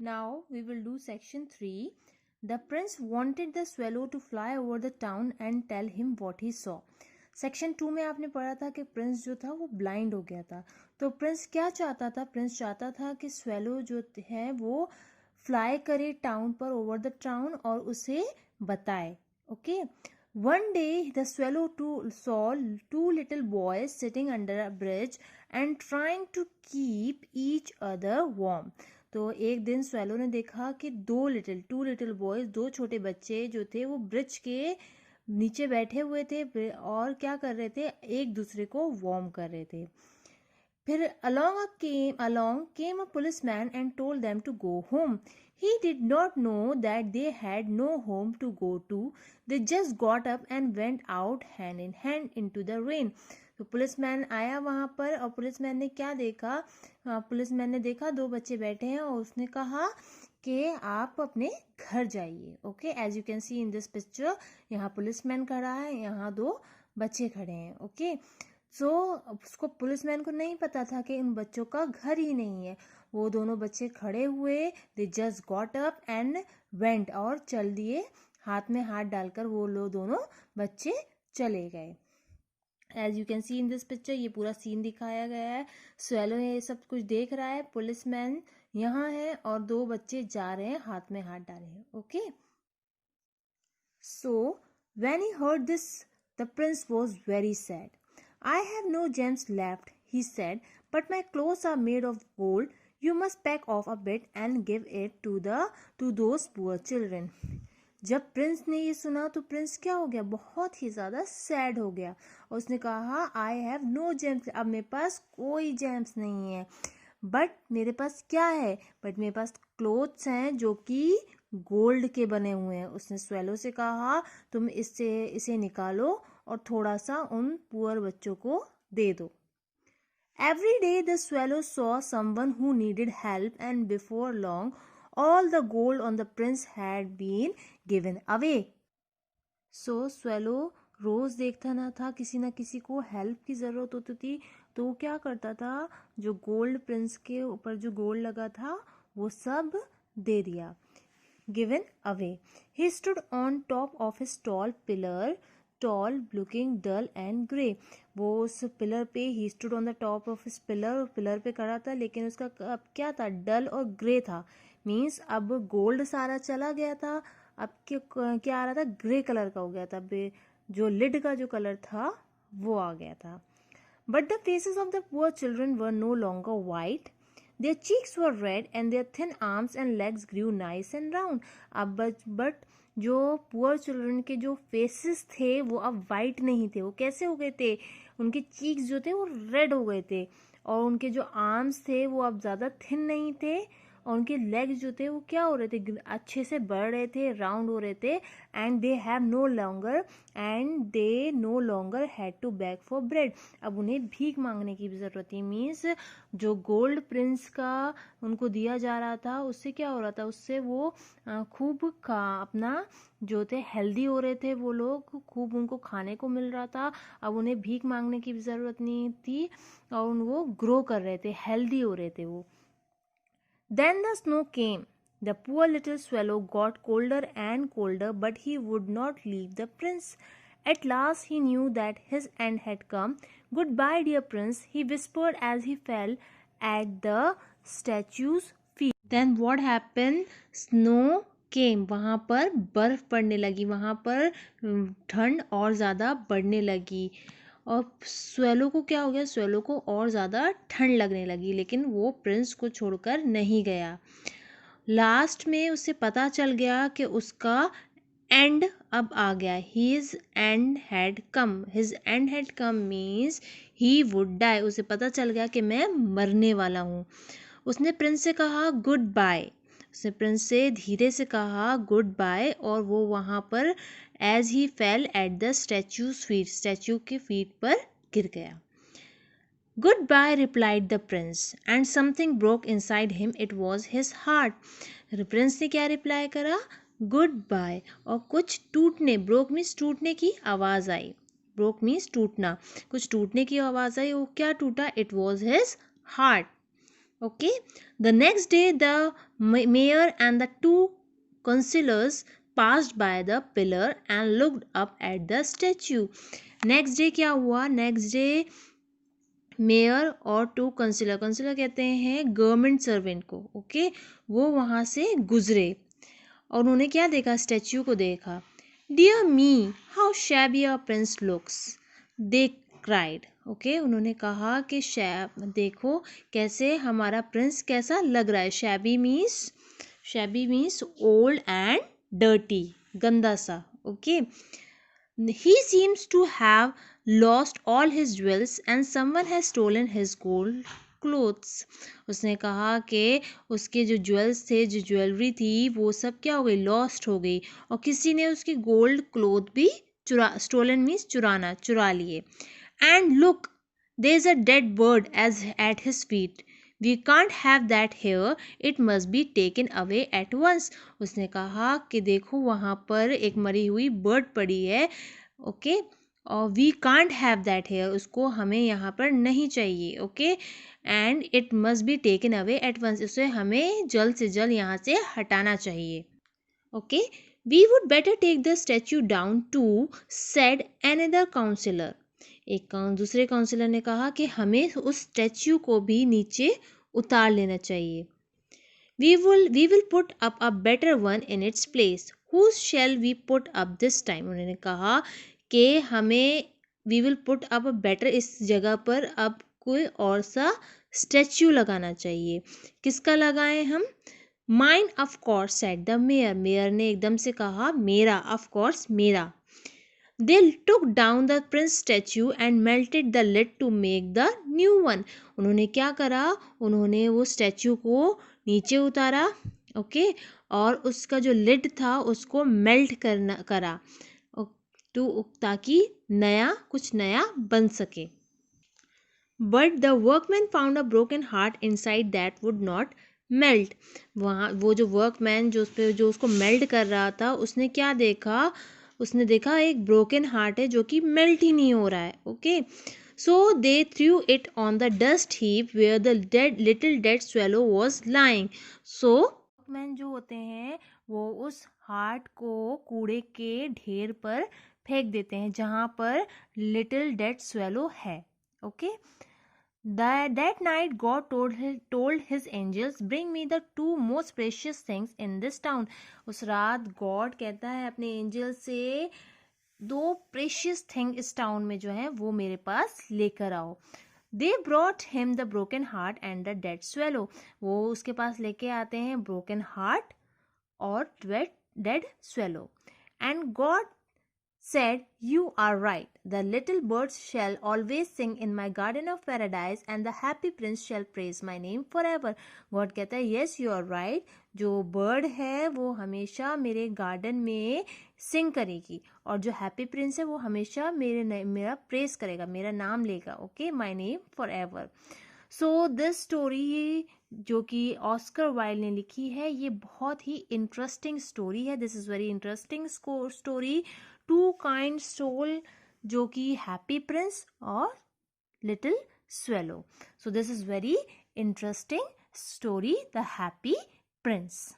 Now we will do section 3. The prince wanted the swallow to fly over the town and tell him what he saw. Section 2 में आपने पढ़ा था कि Prince जो था वो ब्लाइंड हो गया था. तो प्रिंस क्या चाहता था? प्रिंस चाहता था कि स्वेलो जो है वो फ्लाई करे टाउन पर, ओवर द टाउन, और उसे बताए. Okay. One day the swallow saw two little boys sitting under a bridge and trying to keep each other warm. तो एक दिन स्वेलो ने देखा कि टू लिटिल बॉयज, दो छोटे बच्चे जो थे वो ब्रिज के नीचे बैठे हुए थे और क्या कर रहे थे? एक दूसरे को वार्म कर रहे थे. फिर along came a policeman and told them to go home. He did not know that they had no home to go to. They just got up and went out hand in hand into the rain. तो policeman आया वहां पर और policeman ने क्या देखा? Policeman ने देखा दो बच्चे बैठे हैं और उसने कहा कि आप अपने घर जाइए. Okay, as you can see in this picture, यहाँ पुलिसमैन खड़ा है, यहाँ दो बच्चे खड़े हैं. ओके. सो उसको, पुलिसमैन को नहीं पता था कि उन बच्चों का घर ही नहीं है. वो दोनों बच्चे खड़े हुए, they just got up and went, और चल दिए, हाथ में हाथ डालकर वो लोग दोनों बच्चे चले गए. As you can see in this picture, ये पूरा सीन दिखाया गया है. स्वेलो ये सब कुछ देख रहा है, पुलिसमैन यहाँ है और दो बच्चे जा रहे हैं, हाथ में हाथ डाले हैं. Okay. So when he heard this, the Prince was very sad. I have no gems left, he said, but my clothes are made of gold. You must pack off a bit and give it to those poor children. जब Prince ने ये सुना तो Prince क्या हो गया? बहुत ही ज़्यादा सैड हो गया और उसने कहा आई हैव नो जेम्स, अब मेरे पास कोई जेम्स नहीं है. बट मेरे पास क्या है? बट मेरे पास क्लोथ्स हैं जो कि गोल्ड के बने हुए हैं. उसने स्वेलो से कहा तुम इसे निकालो और थोड़ा सा उन पुअर बच्चों को दे दो. Every day the swallow saw someone who needed help, and before long all the gold on the prince had been given away. So swallow रोज देखता ना था किसी ना किसी को हेल्प की ज़रूरत होती थी, तो वो क्या करता था? जो गोल्ड, प्रिंस के ऊपर जो गोल्ड लगा था वो सब दे दिया. Given away. He stood on top of his tall pillar, tall, looking dull and grey. वो उस पिलर पे, he stood on the top of his pillar, pillar पे खड़ा था, लेकिन उसका अब क्या था? डल और ग्रे था. मीन्स अब गोल्ड सारा चला गया था, अब क्या आ रहा था? ग्रे कलर का हो गया था. जो लिड का जो कलर था वो आ गया था. But the faces of the poor children were no longer white. Their cheeks were red and their thin arms and legs grew nice and round. अब बट जो पुअर चिल्ड्रन के जो फेसेस थे वो अब वाइट नहीं थे. वो कैसे हो गए थे? उनके चीक्स जो थे वो रेड हो गए थे और उनके जो आर्म्स थे वो अब ज़्यादा थिन नहीं थे और उनके लेग्स जो थे वो क्या हो रहे थे? अच्छे से बढ़ रहे थे, राउंड हो रहे थे. And they no longer had to beg for bread. अब उन्हें भीख मांगने की भी ज़रूरत थी. मीन्स जो गोल्ड प्रिंस का उनको दिया जा रहा था उससे क्या हो रहा था? उससे वो खूब अपना जो थे हेल्दी हो रहे थे, वो लोग खूब उनको खाने को मिल रहा था. अब उन्हें भीख मांगने की भी ज़रूरत नहीं थी और वो ग्रो कर रहे थे, हेल्दी हो रहे थे वो. Then the snow came. The poor little swallow got colder and colder, but he would not leave the prince. At last he knew that his end had come. Goodbye, dear prince, he whispered as he fell at the statue's feet. Then what happened? Snow came. वहाँ पर बर्फ पड़ने लगी, वहाँ पर ठंड और ज़्यादा बढ़ने लगी और स्वेलो को क्या हो गया? स्वेलो को और ज़्यादा ठंड लगने लगी, लेकिन वो प्रिंस को छोड़कर नहीं गया. लास्ट में उसे पता चल गया कि उसका एंड अब आ गया. His end had come means he would die. उसे पता चल गया कि मैं मरने वाला हूँ. उसने प्रिंस से कहा गुड बाय. उसने प्रिंस से धीरे से कहा गुड बाय और वो वहाँ पर as he fell at the statue के फीट पर गिर गया. Goodbye replied the prince and something broke inside him. It was his heart. Prince ने क्या रिप्लाई करा? गुड बाय, और कुछ टूटने, ब्रोक मीन्स टूटने की आवाज़ आई. ब्रोक मीन्स टूटना, कुछ टूटने की आवाज़ आई. वो क्या टूटा? It was his heart. Okay, the next day the mayor and the two councillors passed by the pillar and looked up at the statue. Next day क्या हुआ? नेक्स्ट डे मेयर और टू काउंसिलर, काउंसिलर कहते हैं government servant को, okay, वो वहाँ से गुजरे और उन्होंने क्या देखा? स्टैच्यू को देखा. Dear me, how shabby a prince looks, they cried. Okay, उन्होंने कहा कि देखो कैसे हमारा प्रिंस कैसा लग रहा है. Shabby means old and dirty, गंदा सा. Okay, he seems to have lost all his jewels and someone has stolen his gold clothes. उसने कहा कि उसके जो ज्वेल्स थे, जो ज्वेलरी थी, वो सब क्या हो गई? लॉस्ट हो गई, और किसी ने उसकी गोल्ड क्लोथ भी स्टोलन मीन्स चुराना, चुरा लिए. And look, there is a dead bird as at his feet. We can't have that here, it must be taken away at once. उसने कहा कि देखो वहाँ पर एक मरी हुई बर्ड पड़ी है, ओके, और we can't have that here, उसको हमें यहाँ पर नहीं चाहिए. Okay, and it must be taken away at once, उसे हमें जल्द से जल्द यहाँ से हटाना चाहिए. Okay, we would better take the statue down too, said another councillor. एक दूसरे काउंसिलर ने कहा कि हमें उस स्टैच्यू को भी नीचे उतार लेना चाहिए. We will put up a better one in its place. Whose shall we put up this time? उन्होंने कहा कि हमें we will put up a better, इस जगह पर अब कोई और सा स्टैच्यू लगाना चाहिए. किसका लगाएं हम? Mine of course, said the mayor. Mayor ने एकदम से कहा मेरा, of course मेरा. They took down the prince statue and melted the lid to make the new one. उन्होंने क्या करा? उन्होंने वो स्टैच्यू को नीचे उतारा, ओके, और उसका जो लिड था उसको मेल्ट करा ताकि कुछ नया बन सके. But the workman found a broken heart inside that would not melt. वहाँ वो जो वर्कमैन जो उसको मेल्ट कर रहा था, उसने क्या देखा? उसने देखा एक ब्रोकन हार्ट है जो कि मेल्ट ही नहीं हो रहा है. Okay, so they threw it on the dust heap where the little dead swallow was lying. So workman जो होते हैं वो उस हार्ट को कूड़े के ढेर पर फेंक देते हैं जहाँ पर लिटिल डेड स्वेलो है. Okay, that night God told his angels, bring me the two most precious things in this town. उस रात गॉड कहता है अपने एंजल से, दो प्रेशियस थिंग इस टाउन में जो है वो मेरे पास लेकर आओ. They brought him the broken heart and the dead swallow. वो उसके पास लेके आते हैं broken heart और dead swallow. And God said, you are right. The little birds shall always sing in my garden of paradise and the happy prince shall praise my name forever. God कहता है yes you are right. जो bird है वो हमेशा मेरे garden में सिंग करेगी और जो हैप्पी प्रिंस है वो हमेशा मेरा प्रेस करेगा, मेरा नाम लेगा. Okay, my name forever. So this story जो कि ऑस्कर वाइल्ड ने लिखी है, ये बहुत ही इंटरेस्टिंग स्टोरी है. This is very interesting story. Two kind soul, जो कि हैप्पी प्रिंस और little swallow. So this is very interesting story, the happy Prince.